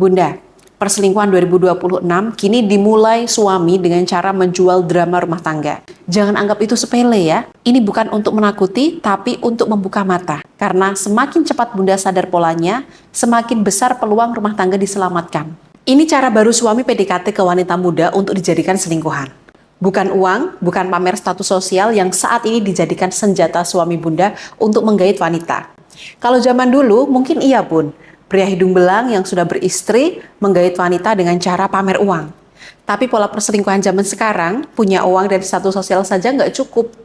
Bunda, perselingkuhan 2026 kini dimulai suami dengan cara menjual drama rumah tangga. Jangan anggap itu sepele ya. Ini bukan untuk menakuti, tapi untuk membuka mata. Karena semakin cepat Bunda sadar polanya, semakin besar peluang rumah tangga diselamatkan. Ini cara baru suami PDKT ke wanita muda untuk dijadikan selingkuhan. Bukan uang, bukan pamer status sosial yang saat ini dijadikan senjata suami Bunda untuk menggait wanita. Kalau zaman dulu mungkin iya Bun. Pria hidung belang yang sudah beristri menggait wanita dengan cara pamer uang. Tapi pola perselingkuhan zaman sekarang, punya uang dan status sosial saja nggak cukup.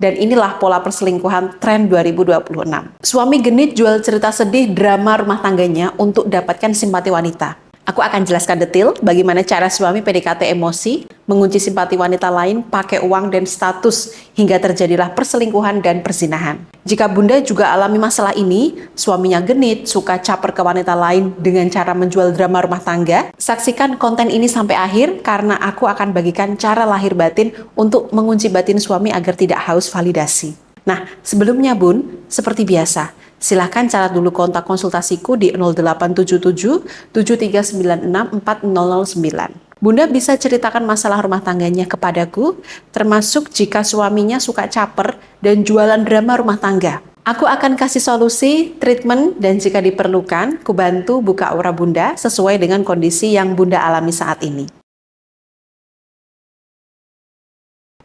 Dan inilah pola perselingkuhan tren 2026. Suami genit jual cerita sedih drama rumah tangganya untuk dapatkan simpati wanita. Aku akan jelaskan detail bagaimana cara suami PDKT emosi, mengunci simpati wanita lain pakai uang dan status hingga terjadilah perselingkuhan dan perzinahan. Jika Bunda juga alami masalah ini, suaminya genit, suka caper ke wanita lain dengan cara menjual drama rumah tangga, saksikan konten ini sampai akhir karena aku akan bagikan cara lahir batin untuk mengunci batin suami agar tidak haus validasi. Nah, sebelumnya Bun, seperti biasa, silahkan catat dulu kontak konsultasiku di 0877 7396 4009. Bunda bisa ceritakan masalah rumah tangganya kepadaku, termasuk jika suaminya suka caper dan jualan drama rumah tangga. Aku akan kasih solusi, treatment, dan jika diperlukan, kubantu buka aura Bunda sesuai dengan kondisi yang Bunda alami saat ini.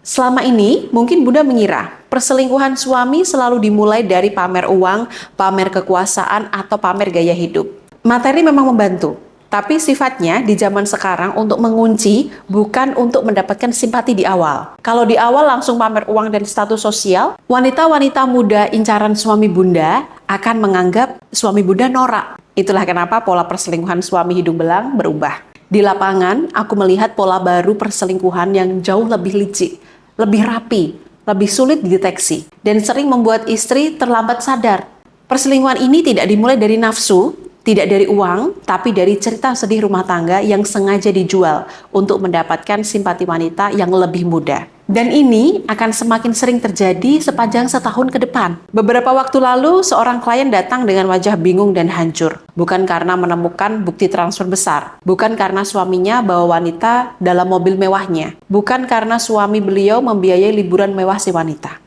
Selama ini, mungkin Bunda mengira perselingkuhan suami selalu dimulai dari pamer uang, pamer kekuasaan, atau pamer gaya hidup. Materi memang membantu, tapi sifatnya di zaman sekarang untuk mengunci, bukan untuk mendapatkan simpati di awal. Kalau di awal langsung pamer uang dan status sosial, wanita-wanita muda incaran suami Bunda akan menganggap suami Bunda norak. Itulah kenapa pola perselingkuhan suami hidung belang berubah. Di lapangan, aku melihat pola baru perselingkuhan yang jauh lebih licik, lebih rapi, lebih sulit dideteksi, dan sering membuat istri terlambat sadar. Perselingkuhan ini tidak dimulai dari nafsu, tidak dari uang, tapi dari cerita sedih rumah tangga yang sengaja dijual untuk mendapatkan simpati wanita yang lebih muda. Dan ini akan semakin sering terjadi sepanjang setahun ke depan. Beberapa waktu lalu, seorang klien datang dengan wajah bingung dan hancur. Bukan karena menemukan bukti transfer besar. Bukan karena suaminya bawa wanita dalam mobil mewahnya. Bukan karena suami beliau membiayai liburan mewah si wanita.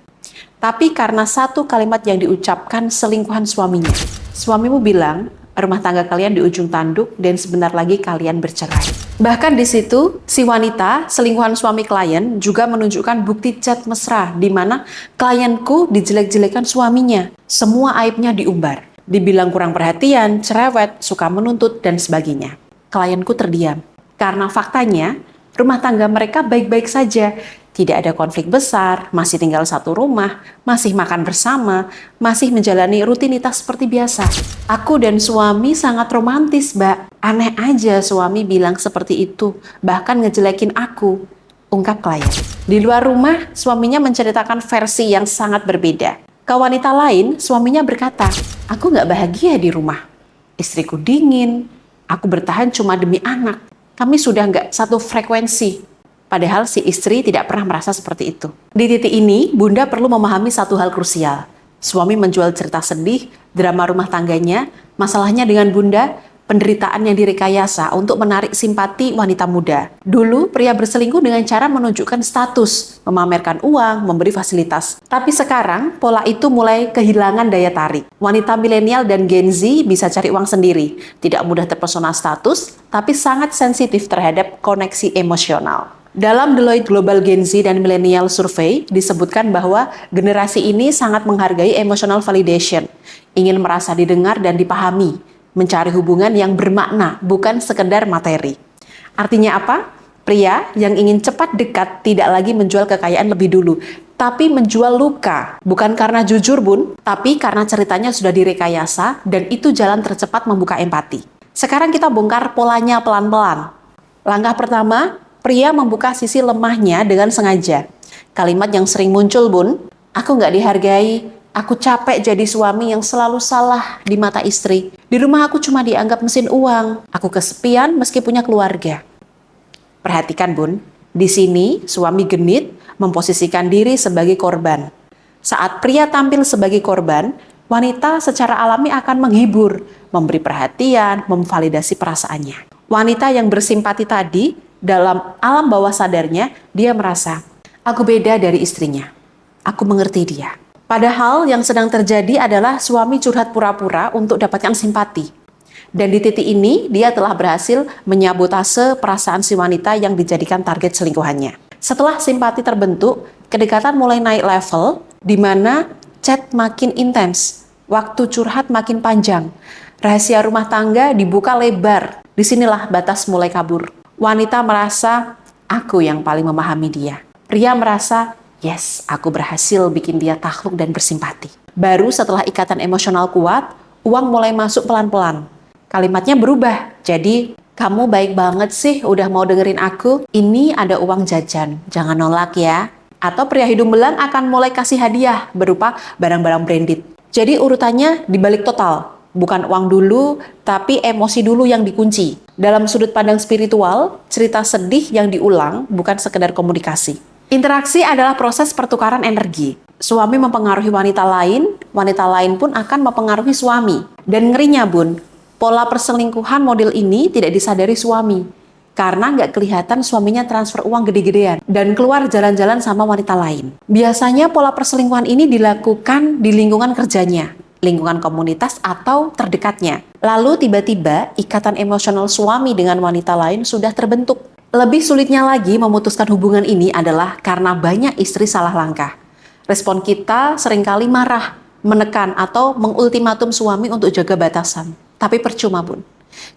Tapi karena satu kalimat yang diucapkan selingkuhan suaminya. Suamimu bilang, rumah tangga kalian di ujung tanduk dan sebentar lagi kalian bercerai. Bahkan di situ, si wanita, selingkuhan suami klien, juga menunjukkan bukti chat mesra di mana klienku dijelek-jelekan suaminya. Semua aibnya diumbar. Dibilang kurang perhatian, cerewet, suka menuntut, dan sebagainya. Klienku terdiam. Karena faktanya, rumah tangga mereka baik-baik saja. Tidak ada konflik besar, masih tinggal satu rumah, masih makan bersama, masih menjalani rutinitas seperti biasa. Aku dan suami sangat romantis, Mbak. Aneh aja suami bilang seperti itu, bahkan ngejelekin aku, ungkap klien. Di luar rumah, suaminya menceritakan versi yang sangat berbeda. Ke wanita lain, suaminya berkata, aku nggak bahagia di rumah. Istriku dingin, aku bertahan cuma demi anak. Kami sudah nggak satu frekuensi. Padahal si istri tidak pernah merasa seperti itu. Di titik ini, Bunda perlu memahami satu hal krusial. Suami menjual cerita sedih, drama rumah tangganya, masalahnya dengan Bunda, penderitaan yang direkayasa untuk menarik simpati wanita muda. Dulu, pria berselingkuh dengan cara menunjukkan status, memamerkan uang, memberi fasilitas. Tapi sekarang, pola itu mulai kehilangan daya tarik. Wanita milenial dan Gen Z bisa cari uang sendiri, tidak mudah terpesona status, tapi sangat sensitif terhadap koneksi emosional. Dalam Deloitte Global Gen Z dan Millennial Survey disebutkan bahwa generasi ini sangat menghargai emotional validation, ingin merasa didengar dan dipahami, mencari hubungan yang bermakna, bukan sekedar materi. Artinya apa? Pria yang ingin cepat dekat tidak lagi menjual kekayaan lebih dulu, tapi menjual luka. Bukan karena jujur Bun, tapi karena ceritanya sudah direkayasa dan itu jalan tercepat membuka empati. Sekarang kita bongkar polanya pelan-pelan. Langkah pertama, pria membuka sisi lemahnya dengan sengaja. Kalimat yang sering muncul Bun, aku nggak dihargai, aku capek jadi suami yang selalu salah di mata istri. Di rumah aku cuma dianggap mesin uang, aku kesepian meski punya keluarga. Perhatikan Bun, di sini suami genit memposisikan diri sebagai korban. Saat pria tampil sebagai korban, Wanita secara alami akan menghibur, memberi perhatian, memvalidasi perasaannya. Wanita yang bersimpati tadi, dalam alam bawah sadarnya, dia merasa, aku beda dari istrinya. Aku mengerti dia. Padahal yang sedang terjadi adalah suami curhat pura-pura untuk dapatkan simpati. Dan di titik ini, dia telah berhasil menyabotase perasaan si wanita yang dijadikan target selingkuhannya. Setelah simpati terbentuk, kedekatan mulai naik level, di mana chat makin intens, waktu curhat makin panjang, rahasia rumah tangga dibuka lebar. Disinilah batas mulai kabur. Wanita merasa, aku yang paling memahami dia. Pria merasa, yes, aku berhasil bikin dia takluk dan bersimpati. Baru setelah ikatan emosional kuat, uang mulai masuk pelan-pelan. Kalimatnya berubah, jadi kamu baik banget sih udah mau dengerin aku. Ini ada uang jajan, jangan nolak ya. Atau pria hidung belang akan mulai kasih hadiah berupa barang-barang branded. Jadi urutannya dibalik total. Bukan uang dulu, tapi emosi dulu yang dikunci. Dalam sudut pandang spiritual, cerita sedih yang diulang bukan sekedar komunikasi. Interaksi adalah proses pertukaran energi. Suami mempengaruhi wanita lain pun akan mempengaruhi suami. Dan ngerinya bun, pola perselingkuhan model ini tidak disadari suami. Karena nggak kelihatan suaminya transfer uang gede-gedean dan keluar jalan-jalan sama wanita lain. Biasanya pola perselingkuhan ini dilakukan di lingkungan kerjanya, lingkungan komunitas atau terdekatnya. Lalu tiba-tiba ikatan emosional suami dengan wanita lain sudah terbentuk. Lebih sulitnya lagi memutuskan hubungan ini adalah karena banyak istri salah langkah. Respon kita seringkali marah, menekan atau mengultimatum suami untuk jaga batasan. Tapi percuma bun,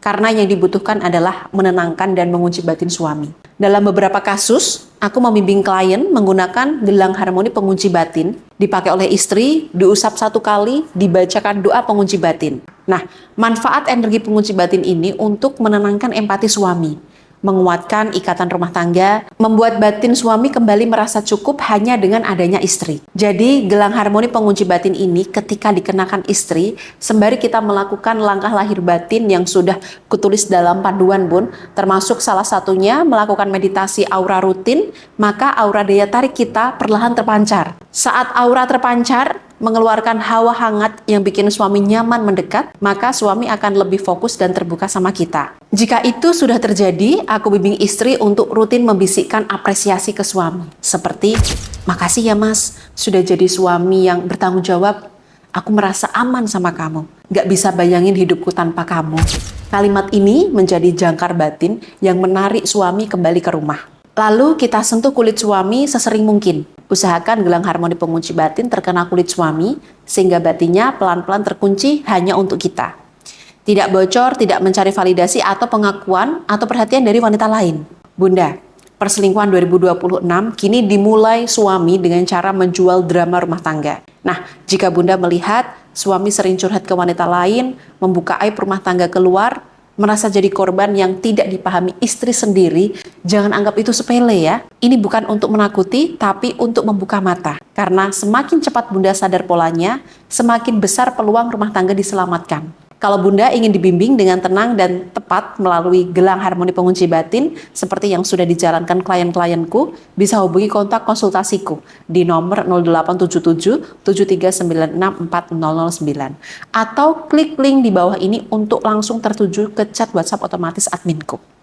karena yang dibutuhkan adalah menenangkan dan mengunci batin suami. Dalam beberapa kasus, aku membimbing klien menggunakan gelang harmoni pengunci batin, dipakai oleh istri, diusap 1 kali, dibacakan doa pengunci batin. Nah, manfaat energi pengunci batin ini untuk menenangkan empati suami, menguatkan ikatan rumah tangga, membuat batin suami kembali merasa cukup hanya dengan adanya istri. Jadi, gelang harmoni pengunci batin ini ketika dikenakan istri, sembari kita melakukan langkah lahir batin yang sudah kutulis dalam panduan bun, termasuk salah satunya melakukan meditasi aura rutin, maka aura daya tarik kita perlahan terpancar. Saat aura terpancar, mengeluarkan hawa hangat yang bikin suami nyaman mendekat, maka suami akan lebih fokus dan terbuka sama kita. Jika itu sudah terjadi, aku bimbing istri untuk rutin membisikkan apresiasi ke suami. Seperti, makasih ya mas, sudah jadi suami yang bertanggung jawab. Aku merasa aman sama kamu. Gak bisa bayangin hidupku tanpa kamu. Kalimat ini menjadi jangkar batin yang menarik suami kembali ke rumah. Lalu kita sentuh kulit suami sesering mungkin. Usahakan gelang harmoni pengunci batin terkena kulit suami, sehingga batinnya pelan-pelan terkunci hanya untuk kita. Tidak bocor, tidak mencari validasi atau pengakuan atau perhatian dari wanita lain. Bunda, perselingkuhan 2026 kini dimulai suami dengan cara menjual drama rumah tangga. Nah, jika Bunda melihat suami sering curhat ke wanita lain, membuka aib rumah tangga keluar, merasa jadi korban yang tidak dipahami istri sendiri, jangan anggap itu sepele ya. Ini bukan untuk menakuti, tapi untuk membuka mata. Karena semakin cepat Bunda sadar polanya, semakin besar peluang rumah tangga diselamatkan. Kalau Bunda ingin dibimbing dengan tenang dan tepat melalui gelang harmoni pengunci batin, seperti yang sudah dijalankan klien-klienku, bisa hubungi kontak konsultasiku di nomor 0877 7396 4009 atau klik link di bawah ini untuk langsung tertuju ke chat WhatsApp otomatis adminku.